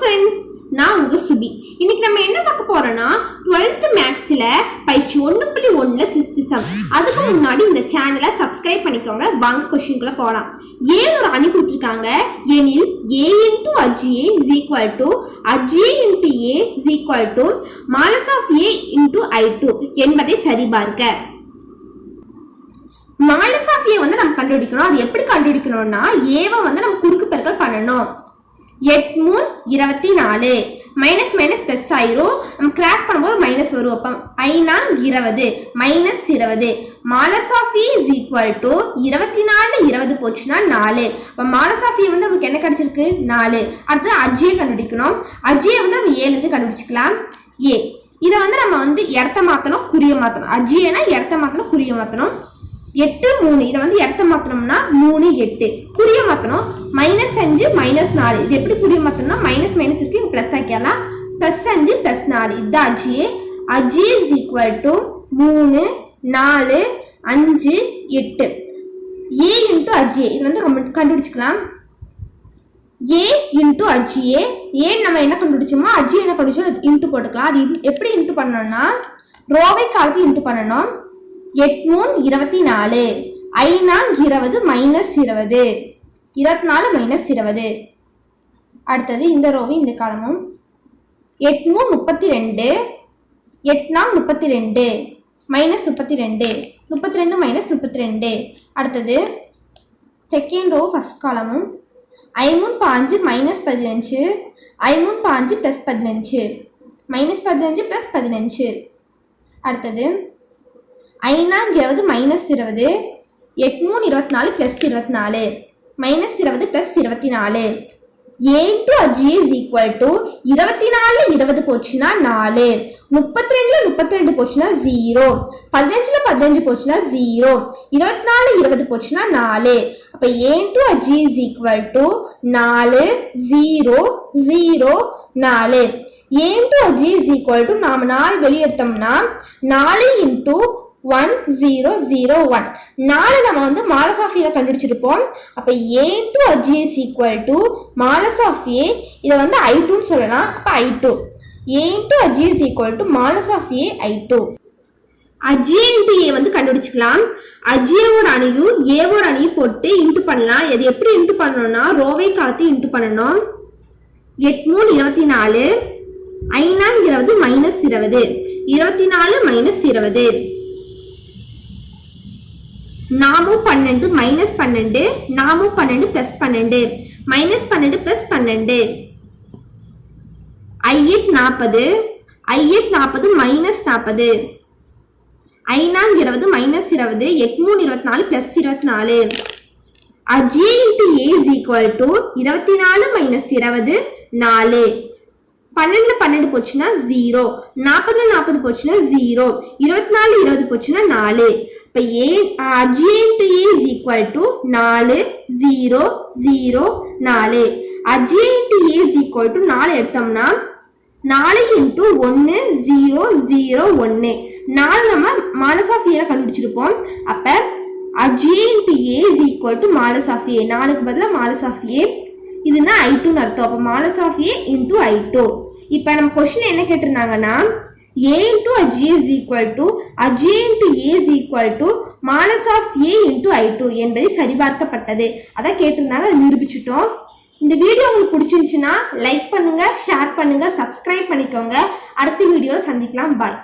Friends, நான் உங்க சுபி. இன்னைக்கு நம்ம என்ன பார்க்க போறோம்னா 12th மேக்ஸ்ல பயிற்சி 1.1ல 6th சம். அதுக்கு முன்னாடி இந்த சேனலை சப்ஸ்கிரைப் பண்ணிக்கோங்க. வாங்க क्वेश्चनக்குள்ள போலாம். ஏன் ஒரு அணி கொடுத்திருக்காங்க. எனில் a * aj aj * a moles of a * i2 என்பதை சரிபார்க்க. மாலஸ் ஆஃப் a வந்து நம்ம கண்டுபிடிக்கணும். அது எப்படி கண்டுபிடிக்கணும்னா ஏவை வந்து நம்ம குறுக்கு பெருக்கல் பண்ணணும். 8 3 24 மைனஸ் மைனஸ் பிளஸ் ஆயிரும். நம்ம கிராஸ் பண்ணும்போது மைனஸ் வரும். அப்போ 5 20 minus 20 moles of A is equal to 24 20 போச்சுன்னா 4. அப்போ மாலஸ் ஆஃப் ஏ வந்து நமக்கு என்ன கிடைச்சிருக்கு 4. அடுத்து அஜ்ஜியை கண்டுபிடிக்கணும். அஜ்ஜியை வந்து நம்ம ஏலேருந்து கண்டுபிடிச்சிக்கலாம். ஏ இதை வந்து நம்ம வந்து இடத்த மாற்றணும், குறிய மாற்றணும். அஜ்ஜியனா இடத்த மாற்றணும், குறிய மாற்றணும். 8 3 இதை வந்து இடத்த மாற்றணும்னா 3 8 குறிய மாற்றணும். -5 -4 இது எப்படி குறிய மாற்றணும்னா மைனஸ் மைனஸ் இருக்கு, பிளஸ் ஆக்கிடலாம். +5 +4 இதுதான் அஜ்ஜியே. அஜ்ஜி is equal to 3 4 5 8 A into அஜ்ஜியே இது வந்து கண்டுபிடிச்சிக்கலாம். ஏ இன்ட்டு அஜ்ஜியே ஏன் நம்ம என்ன கண்டுபிடிச்சோமோ அஜ்ஜி என்ன கண்டுபிடிச்சோம் இன்ட்டு போட்டுக்கலாம். அது எப்படி இன்ட்டு பண்ணணும்னா ரோவை காலத்து இன்ட்டு பண்ணணும். 8 3 24 5 20 -20 24 -20. அடுத்தது இந்த ரோவும் இந்த காலமும் 8 3 32 8 32 -32 32 -32. அடுத்தது செகண்ட் ரோ ஃபர்ஸ்ட் காலமும் 5 5 -15 5 5 +15 -15 +15. அடுத்தது 5 20 -20 8 3 24 +24 -20 +24. a * அஜ்ஜி இஸ் ஈக்குவல் டு 24 20 போச்சுன்னா 4 32 32 போச்சுன்னா 0 15 15 போச்சுன்னா 0 24 20 போச்சுன்னா 4. அப்போ a * அஜ்ஜி இஸ் ஈக்குவல் டு 4 0 0 4. a * அஜ்ஜி இஸ் ஈக்குவல் டு நாம 4 வெளியே எடுத்தோம்னா 4 × 1 0 0 1 4 நம்ம வந்து மாலஸ் ஆஃப் ஏ கண்டுபிடிச்சிருப்போம். அப்போ a * அஜ்ஜி is equal to modulus of A இதை வந்து i2ன்னு சொல்லலாம். அப்போ i2 a * அஜ்ஜி is equal to modulus of A i2. அஜ்ஜி × ஏ வந்து கண்டுபிடிச்சிக்கலாம். அஜ்ஜியோட அணியும் ஏவோட அணியும் போட்டு இன்ட்டு பண்ணலாம். இது எப்படி இன்ட்டு பண்ணணும்னா ரோவை காலத்து இன்ட்டு பண்ணணும். 8 3 24 5 20 -20 24 -20 நாமும் 12 -12 நாமும் 12 +12 -12 +12 I8 40 I8 40 -40 5 20 -20 8 3 24 +24. அஜ்ஜி × A is equal to 24 -20 4 12 12 போச்சுன்னா 0 40 40 போச்சுன்னா 0 24 20 போச்சுன்னா 4. இப்போ அஜ்ஜி × ஏ இஸ் ஈக்குவல் டு 4 0 0 4. அஜ்ஜி × ஏ இஸ் ஈக்குவல் டு 4 எடுத்தோம்னா 4 × 1 0 0 1 4 நம்ம மாலஸ் ஆஃப் ஏ கண்டுபிடிச்சிருப்போம். அப்போ அஜ்ஜி × A is equal to modulus of A 4க்கு பதிலாக மாலஸ் ஆஃப் ஏ இதுனா i2ன்னு அர்த்தம். அப்போ மாலஸ் ஆஃப் ஏ × i2. இப்போ நம்ம கொஸ்டின் என்ன கேட்டிருந்தாங்கன்னா a * அஜ்ஜி இஸ் ஈக்குவல் டு அஜ்ஜி × A is equal to modulus of A × i2 என்பதை சரிபார்க்கப்பட்டது. அதான் கேட்டிருந்தாங்க, அதை நிரூபிச்சிட்டோம். இந்த வீடியோ உங்களுக்கு பிடிச்சிருந்துச்சுன்னா லைக் பண்ணுங்க, ஷேர் பண்ணுங்க, சப்ஸ்கிரைப் பண்ணிக்கோங்க. அடுத்த வீடியோவில் சந்திக்கலாம். பாய்.